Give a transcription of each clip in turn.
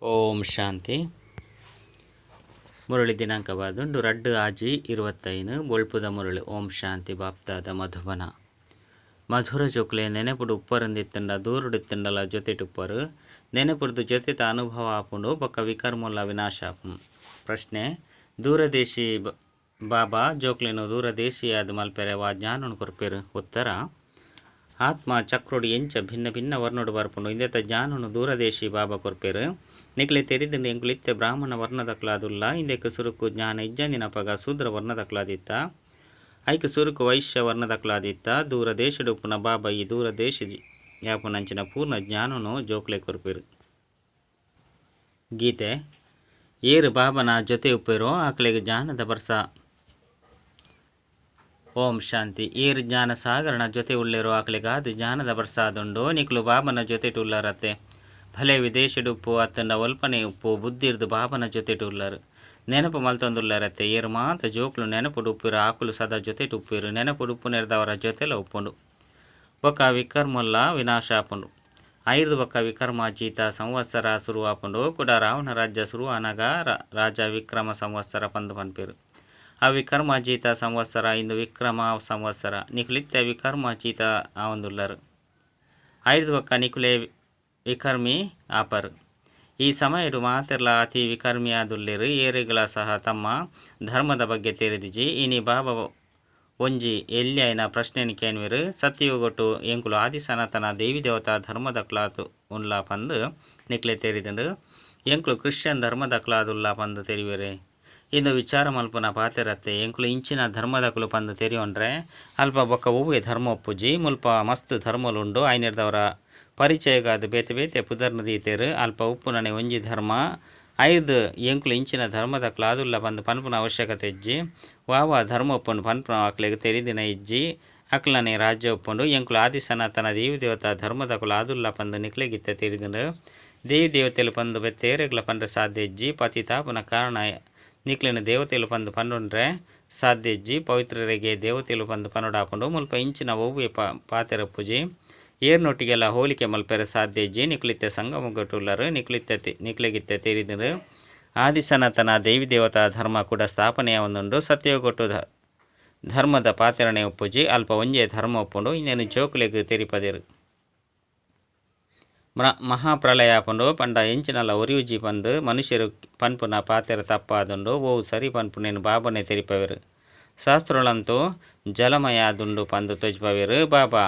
ಓಂ ಶಾಂತಿ. ಮುರಳಿ ದಿನಾಂಕವಾದುಂಡು 2/6/25 ಬೊಳ್ಪುದ ಮುರಳಿ. ಓಂ ಶಾಂತಿ. ಬಾಪ್ತಾದ ಮಧುಬನ ಮಧುರ ಜೋಕ್ಲೆ ನೆನೆಪುಡು ಉಪ್ಪರಂದಿತ್ತಂಡ ದೂರುಡಿತ್ತಂಡಲ ಜೊತೆಟುಪ್ಪರು ನೆನೆಪುಡ್ದು ಜೊತೆತ ಅನುಭವ ಆಪುಂಡು ಬೊಕ್ಕ ವಿಕರ್ಮುಲ್ಲ ವಿನಾಶ ಆಪುಂಡು. ಪ್ರಶ್ನೆ: ದೂರದೇಶಿ ಬಾಬಾ ಜೋಕ್ಲೆನು ದೂರದೇಶಿಯಾದ ಮಲ್ಪೆರೆ ವಾ ಜ್ಞಾನನು ಕೊರ್ಪೆರು. ಉತ್ತರ: ಆತ್ಮ ಚಕ್ರೋಡು ಎಂಚ ಭಿನ್ನ ಭಿನ್ನ ವರ್ಣೋಡು ಬರ್ಪುಂಡು ಇಂದೆತ ಜ್ಞಾನನು ದೂರದೇಶಿ ಬಾಬಾ ಕೊರ್ಪೆರು. ನಿಕ್ಲೆ ತೆರಿದಿಂಡು ಎಂಕುಲಿತ್ತೆ ಬ್ರಾಹ್ಮಣ ವರ್ಣದಕ್ಲಾದುಲ್ಲ ಇಂದೆಕ್ ಸುರುಕು ಜ್ಞಾನ ಇಜ್ಜಂದಿನ ಪಗ ಶೂದ್ರ ವರ್ಣದಕ್ಲಾದಿತ್ತ ಐಕ್ ಸುರುಕು ವೈಶ್ಯ ವರ್ಣದಕ್ಲಾದಿತ್ತ ದೂರ ದೇಶಡುಪ್ಪುನ ಬಾಬಾ ಈ ದೂರ ದೇಶ ಯಾಪುನಂಚಿನ ಪೂರ್ಣ ಜ್ಞಾನನು ಜೋಕ್ಲೆ ಕೊರ್ಪೆರು. ಗೀತೆ: ಏರು ಬಾಬನ ಜೊತೆ ಉಪ್ಪೆರೋ ಆಕಲೆಗೆ ಜ್ಞಾನದ ಬರ್ಸ. ಓಂ ಶಾಂತಿ. ಏರು ಜ್ಞಾನ ಸಾಗರನ ಜೊತೆ ಉಳ್ಳೇರೋ ಆಕಲೆಗಾದ ಜ್ಞಾನದ ಬರ್ಸ ಆದುಂಡು ನಿಕ್ಲು ಬಾಬನ ಜೊತೆಟು ಉಳ್ಳರತ್ತೆ. ಭಲೆ ವಿದೇಶಡುಪ್ಪು ಅತ್ತಂಡ ಒಲ್ಪನೆ ಉಪ್ಪು ಬುದ್ಧಿರ್ದು ಬಾಬನ ಜೊತೆಟು ಉಳ್ಳರು. ನೆನಪು ಮಲ್ತೊಂದುಳ್ಳರತ್ತೆ. ಏರು ಮಾತ ಜೋಕ್ಲು ನೆನಪುಡು ಉಪ್ಪಿರು ಆಕುಲು ಸದಾ ಜೊತೆಟು ಉಪ್ಪಿರು. ನೆನಪುಡು ಉಪ್ಪು ನೆರೆದವರ ಜೊತೆಲ ಉಪ್ಪುಂಡು ಬೊಕ್ಕ ವಿಕರ್ಮುಲ್ಲ ವಿನಾಶ ಆಪುಂಡು. ಐದು ಬೊಕ್ಕ ವಿಕರ್ಮಾಜೀತ ಸಂವತ್ಸರ ಶುರು ಆಪುಂಡು ಕೂಡ ರಾವಣ ರಾಜ್ಯ ಶುರು ಅನಗ ರಾಜ ವಿಕ್ರಮ ಸಂವತ್ಸರ ಪಂದು ಪನ್ಪೇರು. ಆ ವಿಕರ್ಮಾಜೀತ ಸಂವತ್ಸರ ಇಂದು ವಿಕ್ರಮ ಸಂವತ್ಸರ ನಿಕ್ಲಿತ್ಯ ವಿಕರ್ಮಾಜೀತ ಆವಂದುಳ್ಳರು. ಐದು ಬೊಕ್ಕ ನಿಕುಲೆ ವಿಕರ್ಮಿ ಆಪರು. ಈ ಸಮಯಡು ಮಾತೆರ್ಲ ಅತಿ ವಿಕರ್ಮಿಯಾದುಲ್ಲೇರು. ಏರಿಗಳ ಸಹ ತಮ್ಮ ಧರ್ಮದ ಬಗ್ಗೆ ತೆರೆದಿಜಿ ಇನಿ ಬಾಬಾ ಒಂಜಿ ಎಲ್ಯಾಯ್ನ ಪ್ರಶ್ನೆಯನ್ನು ಕೇನ್ವಿರು. ಸತ್ಯಯುಗೊಟ್ಟು ಎಂಕುಲು ಆದಿ ಸನಾತನ ದೇವಿ ದೇವತಾ ಧರ್ಮದ ಕ್ಲಾತು ಉನ್ಲಾ ಪಂದು ನಿಕ್ಲೆ ತೆರಿದಂಡು ಎಂಕುಲು ಕ್ರಿಶ್ಚಿಯನ್ ಧರ್ಮದ ಕ್ಲಾದುಲ್ಲಾ ಪಂದು ತೆರಿವಿರೆ. ಇಂದು ವಿಚಾರ ಮಲ್ಪುನ ಪಾತೆರತ್ತೆ ಎಂಕುಲು ಇಂಚಿನ ಧರ್ಮದಕುಲು ಪಂದು ತೆರಿಯೊಂಡ್ರೆ ಅಲ್ಪ ಬೊಕ್ಕ ಒವ್ವೆ ಧರ್ಮ ಒಪ್ಪುಜಿ ಮುಲ್ಪ ಮಸ್ತ್ ಧರ್ಮಲುಂಡು. ಐನಿರ್ದವರ ಪರಿಚಯಗಾದ ಬೇತೆ ಬೇತೆ ಪುದರ್ನ ದೀತೆರು ಅಲ್ಪ ಉಪ್ಪುನನೆ ಒಂಜಿ ಧರ್ಮ ಐದು ಎಂಕುಲು ಇಂಚಿನ ಧರ್ಮದ ಕ್ಲಾದುಲ್ಲ ಪಂದು ಪನ್ಪುನ ಅವಶ್ಯಕತೆ ಇಜ್ಜಿ ವಾವ ಧರ್ಮ ಒಪ್ಪುಂಡು ಪನ್ಪುನ ಅಕ್ಲೆಗೆ ತೆರಿದಿನ ಇಜ್ಜಿ ಅಕ್ಲನೆ ರಾಜ್ಯ ಒಪ್ಪುಂಡು. ಎಂಕುಲು ಆದಿ ಸನಾತನ ದೇವಿ ದೇವತಾ ಧರ್ಮದ ಕುಲ ಆದುಲ್ಲ ಪಂದು ನಿಕ್ಲೆಗಿತ್ತ ತೆರಿದಿಂಡು ದೇವಿ ದೇವತೆಲು ಪಂದು ಬೆತ್ತೇರೆಗ್ಲ ಪಂಡ್ರೆ ಸಾಧ್ಯ ಇಜ್ಜಿ ಪತಿತಾಪನ ಕಾರಣ ನಿಕ್ಲಿನ ದೇವತೆಲು ಪಂದು ಪಂಡುಂಡ್ರೆ ಸಾಧ್ಯ ಇಜ್ಜಿ ಪವಿತ್ರರಿಗೆ ದೇವತೆಲು ಪಂದು ಪನ್ನೊಡಾಪುಂಡು ಮುಲ್ಪ ಇಂಚಿನ ಒವ್ವೆ ಪಾತೆರಪ್ಪುಜಿ ಏರ್ನೊಟ್ಟಿಗೆಲ್ಲ ಹೋಲಿಕೆ ಮಲ್ಪೆರೆ ಸಾಧ್ಯ ಇಜ್ಜಿ ನಿಕ್ಲಿತ್ತೆ ಸಂಗಮಗಟ್ಟುಳ್ಳರು. ನಿಕ್ಲೆಗಿತ್ತೆ ತೆರಿದರು ಆದಿ ಸನಾತನ ದೇವಿ ದೇವತಾ ಧರ್ಮ ಕೂಡ ಸ್ಥಾಪನೆಯ ಒಂದುಂಡು. ಸತ್ಯಗೊಟ್ಟು ಧರ್ಮದ ಪಾತೆರಣೆ ಒಪ್ಪುಜಿ ಅಲ್ಪ ಒಂಜೆ ಧರ್ಮ ಒಪ್ಪುಂಡು ಇನ್ನೇನು ಜೋಕುಲೆಗ್ ತೆರಿಪದಿರು. ಮಹಾಪ್ರಳಯ ಆಪುಂಡು ಪಂಡ ಎಂಚಿನಲ್ಲ ಒರಿಯುಜಿ ಪಂದು ಮನುಷ್ಯರು ಪನ್ಪುನ ಪಾತೆರ ತಪ್ಪಾದುಂಡು ಓವು ಸರಿ ಪನ್ಪುನೇನು ಬಾಬನೆ ತೆರಿಪವೆರು. ಶಾಸ್ತ್ರಗಳಂತೂ ಜಲಮಯ ಆದುಂಡು ಪಂದು ತೊಜ್ಪವೆರು ಬಾಬಾ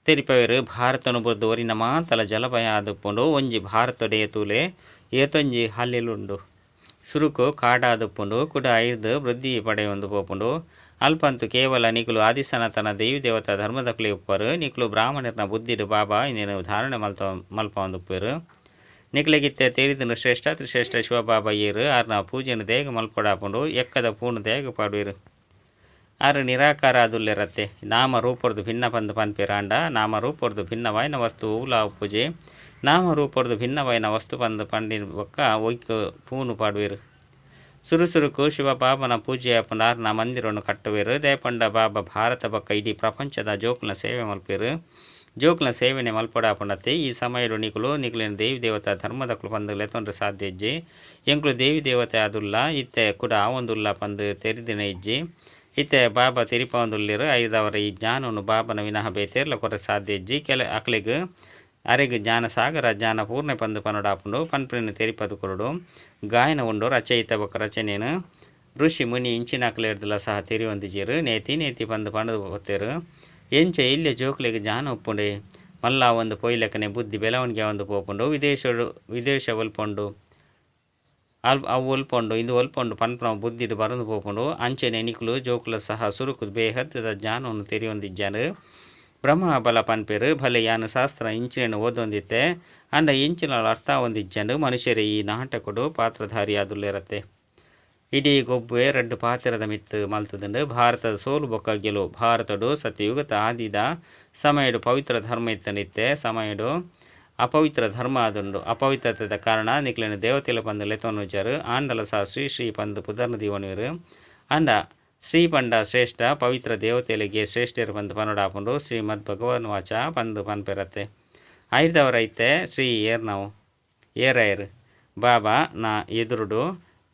ತೆರಿಪವೆರು. ಭಾರತನು ಬುರ್ದು ಒರಿನ ಮಾತಲ ಜಲಭಯ ಆದುಪ್ಪುಂಡು ಒಂಜಿ ಭಾರತಡೆ ಏತೂಲೆ ಏತೊಂಜಿ ಹಲ್ಲಿಲುಂಡು ಸುರುಕು ಕಾಡಾದುಪ್ಪುಂಡು ಕುಡ ಐದು ವೃದ್ಧಿ ಪಡೆಯೊಂದು ಪೋಪುಂಡು. ಅಲ್ಪಂತು ಕೇವಲ ನಿಕುಲು ಆದಿ ಸನಾತನ ದೇವಿ ದೇವತಾ ಧರ್ಮದಕ್ಲೆ ಉಪ್ಪರು ನಿಕುಲು ಬ್ರಾಹ್ಮಣರ್ನ ಬುದ್ಧಿಡು ಬಾಬಾ ಇನ್ನೇನು ಧಾರಣೆ ಮಲ್ಪ ಒಂದುಪ್ಪೇರು. ನಿಕ್ಲೆಗಿತ್ತೆ ತೇರಿದನು ಶ್ರೇಷ್ಠ ತ್ರಿಶ್ರೇಷ್ಠ ಶಿವಬಾಬಾ ಏರು ಆರ್ನ ಪೂಜೆನು ದೇಗ ಮಲ್ಪೊಡಾಪುಂಡು ಎಕ್ಕದ ಪೂರ್ಣ ದೇಗ ಪಾಡುವೆರು. ಆರು ನಿರಾಕಾರ ಆದುಲ್ಲೆರತ್ತೆ. ನಾಮ ರೂಪರ್ದು ಭಿನ್ನ ಪಂದು ಪನ್ಪೇರಾಂಡ ನಾಮ ರೂಪರ್ದು ಭಿನ್ನವಾಯಿನ ವಸ್ತು ಊಲ ಪೂಜೆ ನಾಮ ರೂಪರ್ದು ಭಿನ್ನವಾಯಿನ ವಸ್ತು ಪಂದು ಪಂಡಿನ ಬೊಕ್ಕ ಒಯ್ಕು ಪೂನು ಪಾಡುವೆರು. ಸುರುಸುರುಕು ಶಿವ ಬಾಬನ ಪೂಜೆ ಆಪುಂಡು ಆರ್ನ ಮಂದಿರನ್ನು ಕಟ್ಟುವೆರು. ದೇಪಂಡ ಬಾಬಾ ಭಾರತ ಬೊಕ್ಕ ಇಡೀ ಪ್ರಪಂಚದ ಜೋಕ್ಲನ ಸೇವೆ ಮಲ್ಪೇರು. ಜೋಕ್ಲನ ಸೇವೆನೆ ಮಲ್ಪೊಡಾಪುಂಡತ್ತೆ. ಈ ಸಮಯಡು ನಿಕ್ಲಿನ ದೇವಿ ದೇವತಾ ಧರ್ಮದಕ್ಲು ಪಂದು ಲೆತೊಂಡ್ರೆ ಸಾಧ್ಯ ಇಜ್ಜಿ ಎಂಕುಲು ದೇವಿ ದೇವತೆ ಆದುಲ್ಲ ಇತ್ತೆ ಕೂಡ ಆವೊಂದುಲ್ಲ ಪಂದು ತೆರಿದಿನ ಇಜ್ಜಿ ಇತ್ತೆ ಬಾಬಾ ತೆರಿಪೊಂದುಲ್ಲೇರು. ಐದವರ ಈ ಜ್ಞಾನವನ್ನು ಬಾಬನ ವಿನಃ ಬೇತೇರ್ಲ ಕೊರೆ ಸಾಧ್ಯ ಇಜ್ಜಿ ಅಕ್ಲೆಗ್ ಅರೆಗ್ ಜ್ಞಾನ ಸಾಗರ ಜ್ಞಾನ ಪೂರ್ಣೆ ಪಂದು ಪನ್ನೊಡಾಪುಂಡು ಪನ್ಪುನ ತೆರಿಪದು ಕೊರಡು ಗಾಯನ ಉಂಡು ರಚಯಿತ ಬೊಕ್ಕ ರಚನೆನು ಋಷಿ ಮುನಿ ಇಂಚಿನ ಅಕ್ಲೆರ್ದಲ ಸಹ ತೆರಿಯೊಂದಿಜೀರು. ನೇತಿ ಪಂದು ಪಂಡು ಹೊತ್ತೇರು ಎಂಚ ಇಲ್ಲೇ ಜೋಕ್ಲೆಗ್ ಜ್ಞಾನ ಉಪ್ಪುಂಡೆ ಮಲ್ಲ ಒಂದು ಪೊಯ್ಲೆಕ್ಕನೆ ಬುದ್ಧಿ ಬೆಳವಣಿಗೆ ಒಂದು ಪೋಪುಂಡು. ವಿದೇಶ ಒಲ್ಪೊಂಡು ಅವು ಒಲ್ಪೊಂಡು ಇಂದು ಒಲ್ಪೊಂಡು ಪನ್ಪುನ ಬುದ್ಧಿಡು ಬರಂದು ಪೋಪುಂಡು. ಅಂಚೆನೆ ನಿಕುಲು ಜೋಕುಲ ಸಹ ಸುರುಕು ಬೇಹದ್ದದ ಜ್ಞಾನವನ್ನು ತೆರಿಯೊಂದಿಜ್ಜಾನು ಬ್ರಹ್ಮ ಬಲ ಪನ್ಪೇರು. ಭಲೆ ಯಾನು ಶಾಸ್ತ್ರ ಇಂಚಿನ ಓದೊಂದಿತ್ತೆ ಅಂಡ ಇಂಚಿನ ಅರ್ಥ ಹೊಂದಿಜ್ಜಂಡು ಮನುಷ್ಯರೇ ಈ ನಾಟಕಡು ಪಾತ್ರಧಾರಿ ಆದುಲ್ಲೇರತ್ತೆ. ಇಡೀ ಗೊಬ್ಬೆ ರಡ್ಡು ಪಾತೆರದ ಮಿತ್ತು ಮಲ್ತದುಂಡು ಭಾರತದ ಸೋಲು ಬೊಕ್ಕ ಗೆಲು. ಭಾರತಡು ಸತ್ಯಯುಗತ ಆದಿದ ಸಮಯಡು ಪವಿತ್ರ ಧರ್ಮ ಇತ್ತನಿತ್ತೆ ಸಮಯಡು ಅಪವಿತ್ರ ಧರ್ಮ ಆದುಂಡು. ಅಪವಿತ್ರತೆದ ಕಾರಣ ನಿಕ್ಲಿನ ದೇವತೆಲ ಪಂದು ಲೆತೊನುಜರು ಆಂಡಲ ಸಹ ಶ್ರೀ ಪಂದು ಪುದರ್ನ ದೀವನುವೆರು ಅಂಡ ಶ್ರೀ ಪಂಡ ಶ್ರೇಷ್ಠ ಪವಿತ್ರ ದೇವತೆಲಿಗೆ ಶ್ರೇಷ್ಠರು ಪಂದು ಪನ್ನೊಡಾಪುಂಡು ಶ್ರೀಮದ್ ಭಗವಾನ್ ವಾಚ ಪಂದು ಪನ್ಪೆರತ್ತೆ. ಐದವರ ಐತೆ ಶ್ರೀ ಏರ್ನವು ಏರಾಯರು ಬಾಬಾ ನಾ ಎದುರುಡು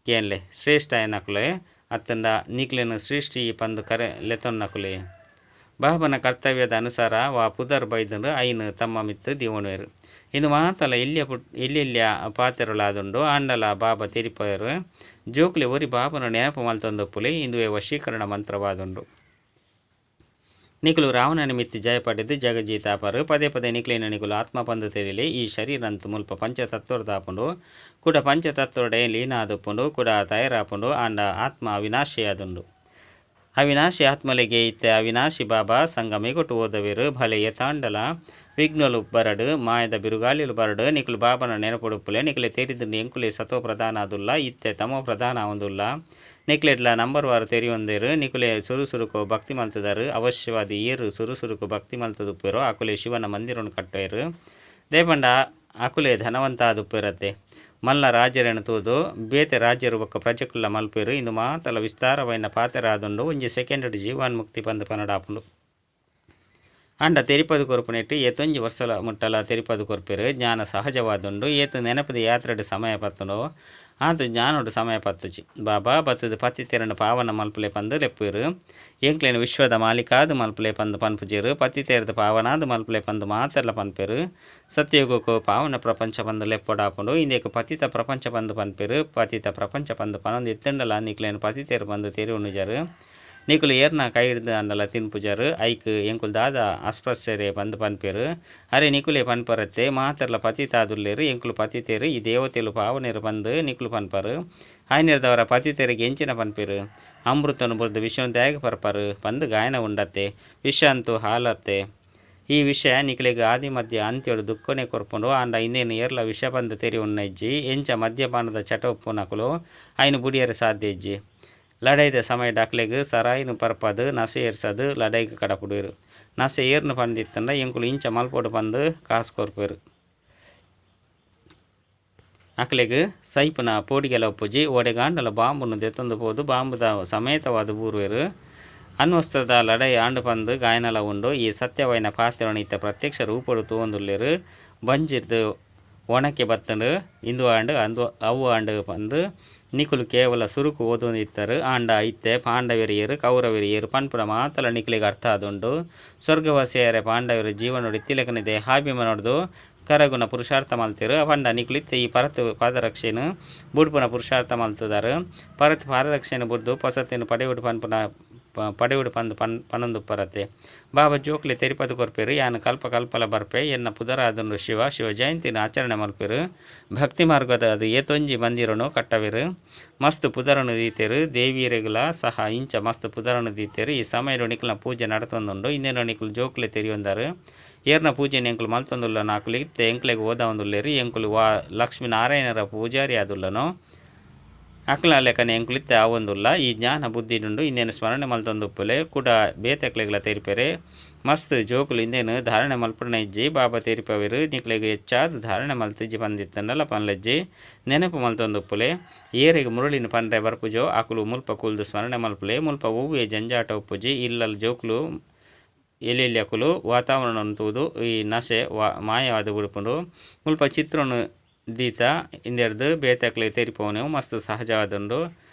ಕೇನ್ಲೆ ಶ್ರೇಷ್ಠ ನಕುಲೆ ಅತ್ತಂಡ ನಿಕ್ಲೆನು ಸೃಷ್ಟಿ ಪಂದು ಕರೆ ಲೆತೊನ್ ನಕುಲೆ ಬಾಬನ ಕರ್ತವ್ಯದ ಅನುಸಾರ ವಾ ಪುದರ್ ಬೈದಂಡು ಐನು ತಮ್ಮ ಮಿತ್ತು ದಿವಣುವೆರು ಇದು ಮಾತಲ ಎಲ್ಲೆಲ್ಲಿಯ ಪಾತೆರುಳಾದುಂಡು ಆಂಡಲ ಬಾಬಾ ತಿರಿಪರು ಜೋಕ್ಲೆ ಒರಿ ಬಾಬನ ನೆನಪು ಮಲ್ತೊಂದೊಪ್ಪುಲೆ ಇಂದುವೆ ವಶೀಕರಣ ಮಂತ್ರವಾದುಂಡು ನಿಕುಲು ರಾವಣನ ಮಿತ್ತಿ ಜಯಪಡೆದು ಜಗಜೀತಾಪರು ಪದೇ ಪದೇ ನಿಕ್ಲಿನ ನಿಕುಲು ಆತ್ಮ ಪಂದು ತೆರಿಲಿ ಈ ಶರೀರಂತು ಮುಲ್ಪ ಪಂಚತತ್ವದಾಪುಂಡು ಕೂಡ ಪಂಚತತ್ವಡೆ ಲೀನಾದುಪ್ಪುಂಡು ಕೂಡ ತಯಾರಾಪುಂಡು ಆಂಡ ಆತ್ಮ ಅವಿನಾಶಿಯಾದುಂಡು ಅವಿನಾಶಿ ಆತ್ಮಲೆಗೆ ಇತ್ತೆ ಅವಿನಾಶಿ ಬಾಬಾ ಸಂಗಮಿಗೊಟ್ಟು ಓದವಿರು ಭಲೆ ಎತಾಂಡಲ ವಿಘ್ನಲು ಬರಡು ಮಾಯದ ಬಿರುಗಾಳಿಲು ಬರಡು ನಿಕುಲು ಬಾಬನ ನೆನಪುಡುಪ್ಪುಲೆ ನಿಕಲೆ ತೆರಿದು ಎಂಕುಲೆ ಸತೋ ಪ್ರಧಾನ ಅದುಲ್ಲ ಇತ್ತೆ ತಮೋ ಪ್ರಧಾನ ಒಂದುಲ್ಲ ನಿಕ್ಲೆಡ್ಲ ನಂಬರ್ ವಾರು ತೆರಿಯೊಂದೇರು ನಿಕುಲೆ ಸುರುಸುರುಕು ಭಕ್ತಿ ಮಲ್ತದಾರು ಅವಶ್ಯವಾದಿ ಏರು ಸುರುಸುರುಕು ಭಕ್ತಿ ಮಲ್ತದುಪ್ಪೇರು ಅಕುಲೆ ಶಿವನ ಮಂದಿರನ್ನು ಕಟ್ಟೋರು ದೇಪಂಡ ಅಕುಲೆ ಧನವಂತ ಆದುಪ್ಪಿರತ್ತೆ ಮಲ್ಲ ರಾಜ್ಯರನ್ನು ತೂದು ಬೇತೆ ರಾಜ್ಯರು ಒಕ್ಕ ಪ್ರಜೆಕುಲ್ಲ ಮಲ್ಪೇರು ಇಂದು ಮಾತಲ ವಿಸ್ತಾರವೈನ ಪಾತೆರಾದುಂಡು ಒಂಜಿ ಸೆಕೆಂಡ್ ಜೀವಾನ್ಮುಕ್ತಿ ಪಂದು ಪನಡಾಪುಂಡು ಅಂಡ ತೆರಿಪದು ಕೊರ್ಪುನೆಟ್ಟು ಏತೊಂಜಿ ವರ್ಷಲ ಮುಟ್ಟಲ ತೆರಿಪದು ಕೊರ್ಪೇರು ಜ್ಞಾನ ಸಹಜವಾದುಂಡು ಏತು ನೆನಪದ ಯಾತ್ರೆಡು ಸಮಯ ಪತ್ತುಂಡು ಆತು ಜ್ಞಾನೋಡು ಸಮಯ ಪತ್ತುಚಿ ಬಾಬಾ ಬತ್ತದ ಪತ್ತಿತೆರನ್ನು ಪಾವನ ಮಲ್ಪಲೆ ಪಂದು ಲೆಪ್ಪೇರು ಎಂಕ್ಲೇನು ವಿಶ್ವದ ಮಾಲಿಕಾದು ಮಲ್ಪಲೆ ಪಂದು ಪನ್ಪುಜೇರು ಪತ್ತಿತೆರದ ಪಾವನಾದು ಮಲ್ಪಲೆ ಪಂದು ಮಾತೆರ್ಲ ಪನ್ಪೇರು ಸತ್ಯಯುಗಕ್ಕೂ ಪಾವನ ಪ್ರಪಂಚ ಪಂದು ಲೆಪ್ಪೊಡಾಪುಂಡು ಇಂದೇಕು ಪತಿತ ಪ್ರಪಂಚ ಪಂದು ಪನ್ಪೇರು ಪತಿತ ಪ್ರಪಂಚ ಪಂದು ಪನೊಂದು ಎತ್ತಂಡಲ ನಿಕ್ಲೇನು ಪತಿತೆರು ಪಂದು ತೆರಿ ಉಣ್ಣುಜರು ನಿಕುಲು ಏರ್ನ ಕೈ ಹಿಡ್ದು ಅಂಡಲ ತಿನ್ಪುಜರು ಐಕ್ ಎಂಕುಲು ದಾದ ಅಸ್ಪೃಶ್ಯರೇ ಬಂದು ಪನ್ಪೇರು ಅರೆ ನಿಕುಲೆ ಪನ್ಪರತ್ತೆ ಮಾತೆರ್ಲ ಪತಿತಾದುಲ್ಲೇರು ಎಂಕುಲು ಪತಿತೇರು ಈ ದೇವತೆಲು ಪಾವನೇರು ಬಂದು ನಿಕುಲು ಪನ್ಪರು ಆಯ್ನಿರ್ದವರ ಪತಿತೇರಿಗೆ ಎಂಚಿನ ಪನ್ಪೇರು ಅಮೃತನು ಬುರ್ದು ವಿಷನು ತ್ಯಾಗ ಪರ್ಪರು ಬಂದು ಗಾಯನ ಉಂಡತ್ತೆ ವಿಷ ಅಂತೂ ಹಾಲತ್ತೆ ಈ ವಿಷಯ ನಿಕಲಿಗೆ ಆದಿ ಮಧ್ಯ ಅಂತ್ಯಡು ದುಃಖನೇ ಕೊರ್ಪುಂಡು ಆಂಡ ಇನ್ನೇನು ಏರ್ಲ ವಿಷ ಬಂದು ತೆರಿ ಉಣ್ಣಜ್ಜಿ ಎಂಚ ಮದ್ಯಪಾನದ ಚಟ ಉಪ್ಪು ನಕಲು ಐನು ಬುಡಿಯರು ಸಾಧ್ಯ ಇಜ್ಜಿ ಲಡೈದ ಸಮಯ ಡಾಕ್ಲೆಗ್ ಸರಾಯಿನು ಪರ್ಪದು ನಸೆ ಏರ್ಸದು ಲಡೈಗೆ ಕಡಪುಡೇರು ನಸೆ ಏರ್ನು ಪಂದಿತ್ತಂಡ ಎಂಕುಲು ಇಂಚ ಮಲ್ಪೋಡು ಬಂದು ಕಾಸು ಕೊರ್ಪೇರು ಅಕ್ಲೆಗ್ ಸೈಪುನ ಪೋಡಿಗೆಲ ಉಪ್ಪುಜಿ ಒಡೆಗಾಂಡಲ ಬಾಂಬುನು ದೆತ್ತೊಂದು ಪೋದು ಬಾಂಬುದ ಸಮೇತವಾದ ಬೂರುವೆರು ಅನ್ವಸ್ತದ ಲಡೈ ಆಂಡು ಪಂದು ಗಾಯನಲ ಉಂಡು ಈ ಸತ್ಯವೈನ ಪಾತ್ರವನ್ನು ಇತ್ತ ಪ್ರತ್ಯಕ್ಷ ರೂಪಡು ತೂಂದುಲ್ಲೇರು ಬಂಜಿರ್ದು ಒಣಕ್ಕೆ ಬತ್ತಂಡು ಇಂದು ಆಂಡು ಅಂದು ಅವು ಆಂಡು ಪಂದು ನಿಕುಲು ಕೇವಲ ಸುರುಕು ಓದೊಂದಿತ್ತರು ಆಂಡ ಇತ್ತೆ ಪಾಂಡವರಿಯರು ಕೌರವರಿಯರು ಪನ್ಪುನ ಮಾತಲ ನಿಕಲಿಗೆ ಅರ್ಥ ಆದುಂಡು ಸ್ವರ್ಗವಾಸಿಯರೆ ಪಾಂಡವರು ಜೀವನೋಡು ತಿಲಕನಿದೆ ಹಾಬಿಮ ನೋಡ್ದು ಕರಗುನ ಪುರುಷಾರ್ಥ ಮಲ್ತಿರು ಪಂಡ ನಿಕುಲಿತ್ತೆ ಈ ಪರತು ಪಾದರಕ್ಷೆನು ಬುಡ್ಪುನ ಪುರುಷಾರ್ಥ ಮಲ್ತದಾರು ಪರತ್ ಪಾದರಕ್ಷೆನು ಬುಡ್ದು ಪೊಸತೆನು ಪಡೆಯುಡು ಪಡೆಯುಡು ಪಂದು ಪನೊಂದು ಪರತೆ ಬಾಬಾ ಜೋಕ್ಲೆ ತೆರಿಪದು ಕೊರ್ಪೇರು ಯಾನು ಕಲ್ಪಲ ಬರ್ಪೆ ಎನ್ನ ಪುದರಾದುಂಡು ಶಿವ ಜಯಂತಿನ ಆಚರಣೆ ಮಲ್ಪೇರು ಭಕ್ತಿ ಮಾರ್ಗದ ಅದು ಏತೊಂಜಿ ಮಂದಿರನು ಕಟ್ಟವೆರು ಮಸ್ತ್ ಪುದರನು ದೀತೆರು ದೇವಿಯರೆಗುಲ ಸಹ ಇಂಚ ಮಸ್ತ್ ಪುದರನು ದೀತೆರು ಈ ಸಮಯ ನಿಕಲ್ನ ಪೂಜೆ ನಡತೊಂದುಂಡು ಇನ್ನೇನು ನಿಕಲು ಜೋಕ್ಲೆ ತೆರಿಯೊಂದಾರು ಏರ್ನ ಪೂಜೆ ಎಂಕುಲು ಮಲ್ತೊಂದುಲ್ಲ ನಾಕುಲು ಇತ್ತೆ ಎಂಕ್ಲೆಗೆ ಓದ ಒಂದುಲ್ಲೇರು ಎಂಕುಲು ವಾ ಲಕ್ಷ್ಮೀನಾರಾಯಣರ ಪೂಜಾರಿ ಆದುಲ್ಲನೋ ಅಕ್ಲ ಲೆಕ್ಕನೆ ಎಂಕುಲಿತ್ತೆ ಆವೊಂದುಲ್ಲ ಈ ಜ್ಞಾನ ಬುದ್ಧಿನುಂಡು ಇನ್ನೇನು ಸ್ಮರಣೆ ಮಲ್ತೊಂದುಪ್ಪುಲೆ ಕೂಡ ಬೇತೆಕ್ಲೆಗ್ಲ ತೆರಿಪೇರೆ ಮಸ್ತ್ ಜೋಕುಲು ಇಂದೇನು ಧಾರಣೆ ಮಲ್ಪುಣ ಇಜ್ಜಿ ಬಾಬಾ ತೆರಿಪವೆರು ನಿಕ್ಲೆಗೆ ಹೆಚ್ಚಾದ ಧಾರಣೆ ಮಲ್ತಿಜ್ಜಿ ಬಂದಿತ್ತಂಡಲ್ಲ ಪನ್ಲೆಜ್ಜಿ ನೆನಪು ಮಲ್ತೊಂದುಪ್ಪುಲೆ ಏರಿಗೆ ಮುರುಳಿನ ಪಂಡ್ರೆ ಬರ್ಪುಜೋ ಆಕುಲು ಮುಲ್ಪ ಕುಲ್ದು ಸ್ಮರಣೆ ಮಲ್ಪುಲೆ ಮುಲ್ಪ ಹೂವೆ ಜಂಜಾಟ ಉಪ್ಪುಜಿ ಇಲ್ಲಲ್ ಜೋಕುಲು ಎಲ್ಲೆಲ್ಲಿಯಕುಲು ವಾತಾವರಣ ತೂದು ಈ ನಶೆ ಮಾಯವಾದ ಉಡುಪುಂಡು ಮುಲ್ಪ ಚಿತ್ರನು ದೀತ ಇಂದೆರ್ದು ಬೇತಕ್ಲೆ ತೆರಿಪವನು ಮಸ್ತ್ ಸಹಜವಾದುಂಡು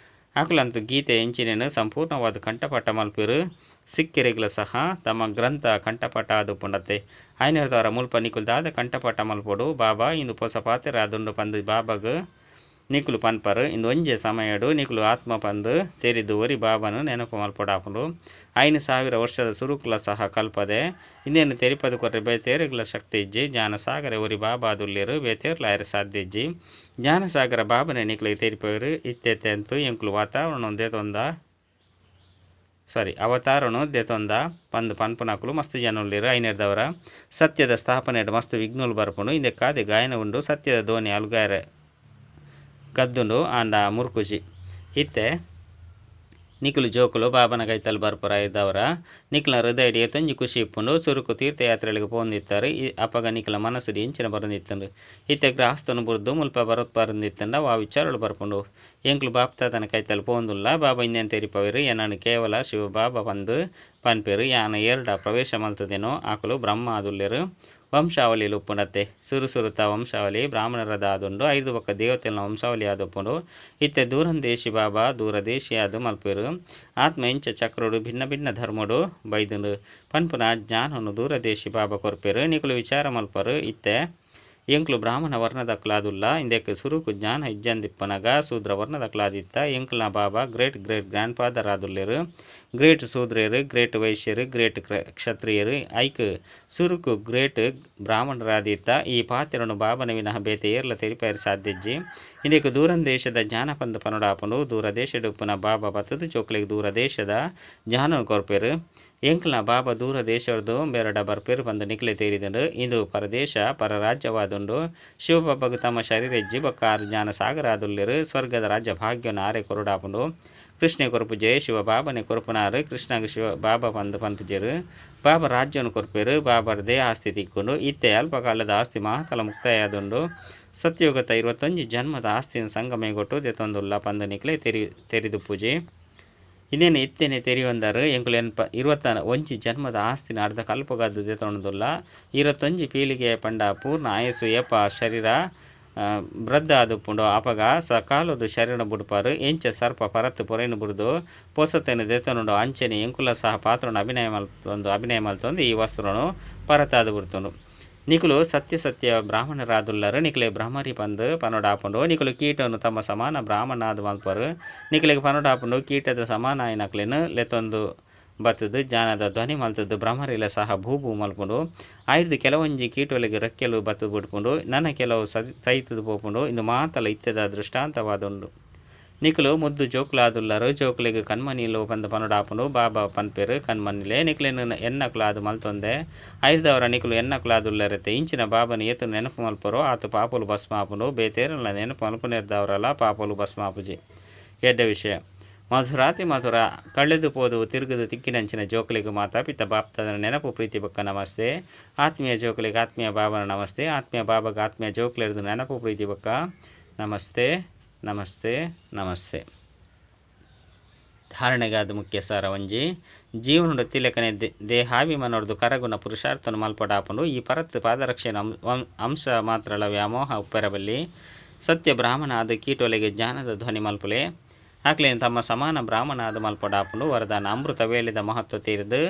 ಆಕುಲಂತೂ ಗೀತೆ ಎಂಚಿನೇನು ಸಂಪೂರ್ಣವಾದ ಕಂಠಪಾಠ ಮಲ್ಪೇರು ಸಿಕ್ಕಿರೆಗ್ಲ ಸಹ ತಮ್ಮ ಗ್ರಂಥ ಕಂಠಪಾಠ ಆದುಪುಂಡತ್ತೆ ಐನರ್ದವರ ಮುಲ್ಪ ನಿಕುಲ್ದಾದ ಕಂಠಪಾಠ ಮಲ್ಪೋಡು ಬಾಬಾ ಇಂದು ಹೊಸ ಪಾತ್ರೆ ಆದುಂಡು ಪಂದು ಬಾಬಾಗ ನಿಕುಲು ಪನ್ಪರು ಇಂದು ಒಂಜೆ ಸಮಯಡು ನಿಕುಲು ಆತ್ಮ ಪಂದು ತೆರಿದು ಒರಿ ಬಾಬಾನು ನೆನಪು ಮಲ್ಪೊಡಾಪುಂಡು 5,000 ವರ್ಷದ ಸುರುಕುಲ ಸಹ ಕಲ್ಪದೆ ಇನ್ನೇನು ತೆರಿಪದು ಕೊರ್ರೆ ಬೇತೇರೆಗ್ಲ ಶಕ್ತಿ ಇಜ್ಜಿ ಜ್ಞಾನಸಾಗರ ಒರಿ ಬಾಬಾ ಅದುಲ್ಲೇರು ಬೇತೇರ್ಲಾಯರ ಸಾಧ್ಯ ಇಜ್ಜಿ ಜ್ಞಾನಸಾಗರ ಬಾಬನೆ ನಿಕಲಿಗೆ ತೆರಿಪವರು ಇತ್ತೆತ್ತೆ ಅಂತೂ ಎಂಕುಲು ಅವತಾರನು ದೆತೊಂದ ಪಂದು ಪನ್ಪುನಕುಲು ಮಸ್ತ್ ಜನುಲ್ಲೇರು ಐನೇರ್ದವರ ಸತ್ಯದ ಸ್ಥಾಪನೆಡು ಮಸ್ತ್ ವಿಘ್ನುಲು ಬರ್ಪುಂಡು ಇಂದೆ ಕಾದೆ ಗಾಯನ ಉಂಡು ಸತ್ಯದ ಧ್ವನಿ ಅಲ್ಗಾಯರ ಗದ್ದುಂಡು ಆಂಡ ಮುರ್ಕುಜಿ ಇತ್ತೆ ನಿಕುಲು ಜೋಕುಲು ಬಾಬನ ಕೈತಲ್ ಬರ್ಪುರ ಇದ್ದವರ ನಿಕಲ ಹೃದಯಡಿ ತೊಂಜಿ ಖುಷಿ ಇಪ್ಪುಂಡು ಸುರುಕು ತೀರ್ಥಯಾತ್ರೆಗಳಿಗೆ ಪೋಂದಿತ್ತಾರೆ ಅಪ್ಪಗ ನಿಕಲ ಮನಸ್ಸುಡಿ ಎಂಚಿನ ಬರಂದಿತ್ತಂಡು ಇತ್ತೆ ಗ್ರಾಸ್ತನು ಬುರ್ದು ಮುಲ್ಪ ಬರೋತ್ ಬರಂದಿತ್ತಂಡ ಆ ವಿಚಾರಗಳು ಬರ್ಪುಂಡು ಎಂಕ್ಲು ಬಾಪ್ತಾತನ ಕೈತಲ್ ಪೋಂದುಲ್ಲ ಬಾಬಾ ಇನ್ನೇನು ತೆರಿಪವೇರು ಏನನ್ನು ಕೇವಲ ಶಿವ ಬಾಬಾ ಬಂದು ಪನ್ಪೇರು ಯಾನ ಏರ್ಡ ಪ್ರವೇಶ ಮಲ್ತದೇನೋ ಆಕಲು ಬ್ರಹ್ಮ ಆದುಲ್ಲೇರು ವಂಶಾವಳಿಲು ಉಪ್ಪುನತ್ತೆ ಸುರುಸುರುತ ವಂಶಾವಳಿ ಬ್ರಾಹ್ಮಣರದ ಆದುಂಡು 5 ಬೊಕ್ಕ ದೇವತೆಲ್ನ ವಂಶಾವಳಿ ಆದುಪ್ಪುಂಡು ಇತ್ತೆ ದೂರಂದೇಶಿ ಬಾಬಾ ದೂರದೇಶಿ ಆದು ಮಲ್ಪೆರು ಆತ್ಮ ಇಂಚ ಚಕ್ರೋಡು ಭಿನ್ನ ಭಿನ್ನ ಧರ್ಮಡು ಬೈದುಂಡು ಪನ್ಪುನ ಜ್ಞಾನನು ದೂರದೇಶಿ ಬಾಬಾ ಕೊರ್ಪೆರು ನಿಕುಲು ವಿಚಾರ ಮಲ್ಪರು ಇತ್ತೆ ಎಂಕ್ಲು ಬ್ರಾಹ್ಮಣ ವರ್ಣದ ಕ್ಲಾದುಲ್ಲ ಇಂದಕ್ಕೆ ಸುರುಕು ಜ್ಞಾನ ಇಜ್ಜಂದಿಪ್ಪನಗ ಶೂದ್ರ ವರ್ಣದ ಕ್ಲಾದಿತ್ತ ಎಂಕ್ಲನ ಬಾಬಾ ಗ್ರೇಟ್ ಗ್ರ್ಯಾಂಡ್ ಫಾದರ್ ಆದುಲ್ಲೆರು ಗ್ರೇಟ್ ಶೂದ್ರೆಯರು ಗ್ರೇಟ್ ವೈಶ್ಯರು ಗ್ರೇಟ್ ಕ್ಷತ್ರಿಯರು ಐಕ್ ಸುರುಕು ಗ್ರೇಟ್ ಬ್ರಾಹ್ಮಣರಾದಿತ್ತ ಈ ಪಾತ್ರನು ಬಾಬನ ವಿನಃ ಬೇತೆ ಏರ್ಲ ತೆರಿಪೇರು ಸಾಧ್ಯಜ್ಜಿ ಇದಕ್ಕೆ ದೂರ ದೇಶದ ಜ್ಞಾನಪಂದ ಪನೊಡಾಪನು ದೂರ ದೇಶದ ಉಪ್ಪನ ಬಾಬಾ ಬತ್ತದು ಚೋಕ್ಲಿಗೆ ದೂರ ದೇಶದ ಜ್ಞಾನ ಕೊರ್ಪೇರು ಎಂಕ್ಲ ಬಾಬಾ ದೂರ ದೇಶದ್ದು ಬೇರಡ ಬರ್ಪೇರು ಬಂದು ನಿಕ್ಲೆ ತೇರಿದಂಡು ಇಂದು ಪರದೇಶ ಪರ ರಾಜ್ಯವಾದುಂಡು ಶಿವಬಾಬಾಗ ತಮ್ಮ ಶರೀರ ಇಜ್ಜಿ ಬೊಕ್ಕ ಜ್ಞಾನ ಸಾಗರ ಆದುಲ್ಲೆರು ಸ್ವರ್ಗದ ರಾಜ್ಯ ಭಾಗ್ಯನ ಆರೆ ಕೊರಡಾಪುಂಡು ಕೃಷ್ಣ ಕೊರಪುಜೆ ಶಿವ ಬಾಬನೆ ಕೊರಪುನಾರು ಕೃಷ್ಣಗ ಶಿವ ಬಾಬಾ ಬಂದು ಪನ್ಪುಜರು ಬಾಬಾ ರಾಜ್ಯವನ್ನು ಕೊರ್ಪೇರು ಬಾಬರದೇ ಆಸ್ತಿ ತಿಕ್ಕೊಂಡು ಇತ್ತೆ ಅಲ್ಪಕಾಲದ ಆಸ್ತಿ ಮಹಾಕಾಲ ಮುಕ್ತಾಯದುಂಡು ಸತ್ಯೋಗತ 21 ಜನ್ಮದ ಆಸ್ತಿಯನ್ನು ಸಂಗಮೆಗೊಟ್ಟು ದೆತೊಂದುಲ್ಲ ಪಂದು ನಿಕ್ಲೆ ತೆರಿದು ಪೂಜೆ ಇದೇನು ಇತ್ತೇನೆ ತೆರಿಯೊಂದರು ಎಂಕುಲು ಎನ್ಪ 21 ಜನ್ಮದ ಆಸ್ತಿನ ಅರ್ಧ ಕಲ್ಪಗದ್ದು ದೆತೊಂದುಲ್ಲ 21 ಪೀಳಿಗೆ ಪಂಡ ಪೂರ್ಣ ಆಯಸ್ಸು ಏಪ ಶರೀರ ವೃದ್ಧ ಆದುಪ್ಪುಂಡು ಅಪಗ ಸಕಾಲದು ಶರೀರ ಬುಡ್ಪಾರು ಎಂಚ ಸರ್ಪ ಪರತ್ತು ಪೊರೆನು ಬುಡ್ದು ಪೊಸತೆನು ದೆತನುಂಡು ಅಂಚನೆ ಎಂಕುಲ ಸಹ ಪಾತ್ರನು ಅಭಿನಯ ಮಲ್ತೊಂದು ಈ ವಸ್ತುರನು ಪರತಾದು ಬಿಡ್ತುಂಡು ನಿಕುಲು ಸತ್ಯ ಬ್ರಾಹ್ಮಣರಾದುಲ್ಲರು ನಿಕಲೆ ಬ್ರಹ್ಮರಿ ಪಂದು ಪನೊಡಾಪುಂಡು ನಿಕುಲು ಕೀಟನು ತಮ್ಮ ಸಮಾನ ಬ್ರಾಹ್ಮಣಾದು ಮಲ್ಪರು ನಿಕಲಿಗೆ ಪನೊಡಾಪುಂಡು ಕೀಟದ ಸಮಾನ ಆಯ್ನಕ್ಲೆನು ಲೆತ್ತೊಂದು ಬತ್ತದು ಜ್ಞಾನದ ಧ್ವನಿ ಮಲ್ತದ್ದು ಬ್ರಹ್ಮರಿಲ ಸಹ ಭೂಭೂ ಮಲ್ಪುಂಡು ಆಯ್ದು ಕೆಲವೊಂಜಿ ಕೀಟೊಲಿಗೆ ರಕ್ಕೆಲು ಬತ್ತು ಬಿಡ್ಕೊಂಡು ನನ್ನ ಕೆಲವು ತೈತದು ಪೋಪುಂಡು ಇಂದು ಮಾತಲ ಇತ್ಯದ ದೃಷ್ಟಾಂತವಾದುಂಡು ನಿಕುಲು ಮುದ್ದು ಜೋಕ್ಲಾದುಲ್ಲರು ಜೋಕ್ಲಿಗೆ ಕಣ್ಮನಿಲು ಬಂದು ಪನೊಡಾಪುಂಡು ಬಾಬಾ ಪನ್ಪೇರು ಕಣ್ಮನಿಲೆ ನಿಕಲೇನು ಎನ್ನಕ್ಲಾದು ಮಲ್ತೊಂದೆ ಐದವರ ನಿಕುಲು ಎನ್ನಕ್ಲಾದುಲ್ಲರತ್ತೆ ಇಂಚಿನ ಬಾಬನ ಏತು ನೆನಪು ಮಲ್ಪರೋ ಆತು ಪಾಪುಲು ಭಸ್ಮಾಪುಂಡು ಬೇತೇರಲ್ಲ ನೆನಪು ಮಲ್ಪು ನಿರ್ದವರಲ್ಲ ಪಾಪುಲು ಭಸ್ಮಾಪುಜಿ ಎಡ್ಡ ವಿಷಯ ಮಧುರಾತಿ ಮಧುರ ಕಳೆದು ಪೋದು ತಿರುಗದು ತಿಕ್ಕಿನಂಚಿನ ಜೋಕಲಿಗೆ ಮಾತಾ ಪಿತ್ತ ಬಾಪ್ತದ ನೆನಪು ಪ್ರೀತಿ ಬೊಕ್ಕ ನಮಸ್ತೆ ಆತ್ಮೀಯ ಜೋಕಲಿಗೆ ಆತ್ಮೀಯ ಬಾಬನ ನಮಸ್ತೆ ಆತ್ಮೀಯ ಬಾಬಾಗ ಆತ್ಮೀಯ ಜೋಕಲಿರ್ದು ನೆನಪು ಪ್ರೀತಿ ಬೊಕ್ಕ ನಮಸ್ತೆ ನಮಸ್ತೆ ನಮಸ್ತೆ ಧಾರಣೆಗಾದ ಮುಖ್ಯ ಸಾರ ಒಂಜಿ ಜೀವನದ ತಿಲಕನೆ ದೇಹಾಭಿಮಾನೋರ್ದು ಕರಗುಣ ಪುರುಷಾರ್ಥನ ಮಲ್ಪಡಾಪನು ಈ ಪರತ್ ಪಾದರಕ್ಷೆನ ಅಂಶ ಮಾತ್ರಲ ವ್ಯಾಮೋಹ ಉಪ್ಪೆರಬಲ್ಲಿ ಸತ್ಯ ಬ್ರಾಹ್ಮಣ ಆದ ಕೀಟೊಲೆಗೆ ಜ್ಞಾನದ ಧ್ವನಿ ಮಲ್ಪಲೆ ಆಕ್ಲೇನು ತಮ್ಮ ಸಮಾನ ಬ್ರಾಹ್ಮಣ ಆದ ಮಲ್ಪಡಾಪನು ವರದಾನ ಅಮೃತ ವೇಳೆದ ಮಹತ್ವ ತೀರಿದು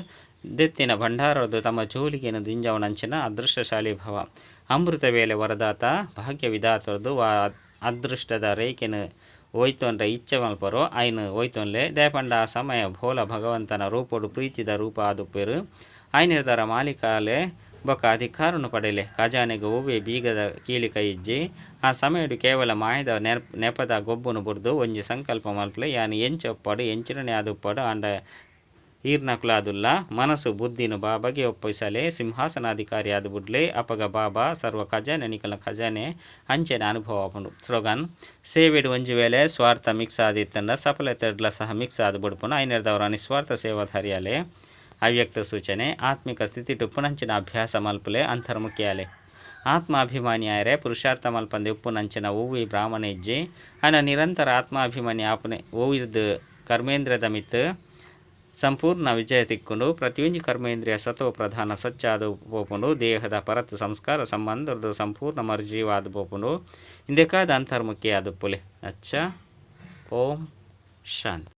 ದೆತ್ತಿನ ಭಂಡಾರದು ತಮ್ಮ ಜೋಲಿಗೆನು ದಿಂಜವನಂಚಿನ ಅದೃಷ್ಟಶಾಲಿ ಭವ ಅಮೃತ ವೇಳೆ ವರದಾತ ಭಾಗ್ಯ ವಿಧಾತರದು ಅದೃಷ್ಟದ ರೇಖೆನು ಒಯ್ತೊಂಡ್ರೆ ಇಚ್ಛೆ ಮಲ್ಪರೋ ಆಯ್ನು ಒಯ್ತೊನ್ಲೆ ದೇಪಂಡ ಸಮಯ ಭೋಲ ಭಗವಂತನ ರೂಪಡು ಪ್ರೀತಿದ ರೂಪ ಆದುಪ್ಪೇರು ಆಯ್ನಿರ್ದಾರ ಮಾಲೀಕಾಲೆ ಬೊಕ್ಕ ಅಧಿಕಾರನು ಪಡೆಯಲೆ ಖಜಾನೆಗೆ ಹೂವೆ ಬೀಗದ ಕೀಲಿ ಕೈ ಇಜ್ಜಿ ಆ ಸಮಯಡು ಕೇವಲ ಮಾಯದ ನೆಪದ ಗೊಬ್ಬನು ಬುಡ್ದು ಒಂಜಿ ಸಂಕಲ್ಪ ಮಲ್ಪಲೆ ಯಾನು ಎಂಚೊಪ್ಪಡು ಎಂಚಿನೇ ಆದುಪ್ಪಡು ಆಂಡ ಈರ್ನಕುಲಾದುಲ್ಲ ಮನಸ್ಸು ಬುದ್ಧಿನು ಬಾಬಾಗೆ ಒಪ್ಪಿಸಲೆ ಸಿಂಹಾಸನಾಧಿಕಾರಿ ಆದ ಬುಡ್ಲೆ ಅಪಗ ಬಾಬಾ ಸರ್ವ ಖಜಾನೆ ನಿಕಲ ಖಜಾನೆ ಅಂಚೆನ ಅನುಭವ ಆಪುಂಡು ಸ್ಲೋಗನ್ ಸೇವೆಡು ಒಂಜಿ ವೇಳೆ ಸ್ವಾರ್ಥ ಮಿಕ್ಸ್ ಆದಿತ್ತಂಡ ಸಫಲತೆಡ್ಲ ಸಹ ಮಿಕ್ಸ್ ಆದ ಬುಡ್ಪುನ ಐನರ್ದವರ ನಿಸ್ವಾರ್ಥ ಸೇವಾಧಾರಿಯಾಲೆ ಅವ್ಯಕ್ತ ಸೂಚನೆ ಆತ್ಮಿಕ ಸ್ಥಿತಿ ಟುಪ್ಪುನಂಚಿನ ಅಭ್ಯಾಸ ಮಲ್ಪಲೆ ಅಂತರ್ಮುಖಿಯಾಲೆ ಆತ್ಮಾಭಿಮಾನಿಯಾರೆ ಪುರುಷಾರ್ಥ ಮಲ್ಪಂದೆ ಉಪ್ಪುನಂಚಿನ ಹೂವಿ ಬ್ರಾಹ್ಮಣ ಇಜ್ಜಿ ಅನ ನಿರಂತರ ಆತ್ಮಾಭಿಮಾನಿ ಆಪನೆ ಹೂವಿರ್ದು ಕರ್ಮೇಂದ್ರದ ಮಿತ್ ಸಂಪೂರ್ಣ ವಿಜಯ ತಿಕ್ಕೊಂಡು ಪ್ರತಿಯೊಂದು ಕರ್ಮೇಂದ್ರಿಯ ಸತೋ ಪ್ರಧಾನ ಸ್ವಚ್ಛ ಆದ ಪೋಪುಂಡು ದೇಹದ ಪರತ್ ಸಂಸ್ಕಾರ ಸಂಬಂಧದ ಸಂಪೂರ್ಣ ಮರ್ಜೀವ ಆದ ಪೋಪುಂಡು ಇಂದಕ್ಕಾದ ಅಂತರ್ಮುಖಿ ಆದ ಪುಲೆ ಅಚ್ಚ ಓಂ ಶಾಂತಿ.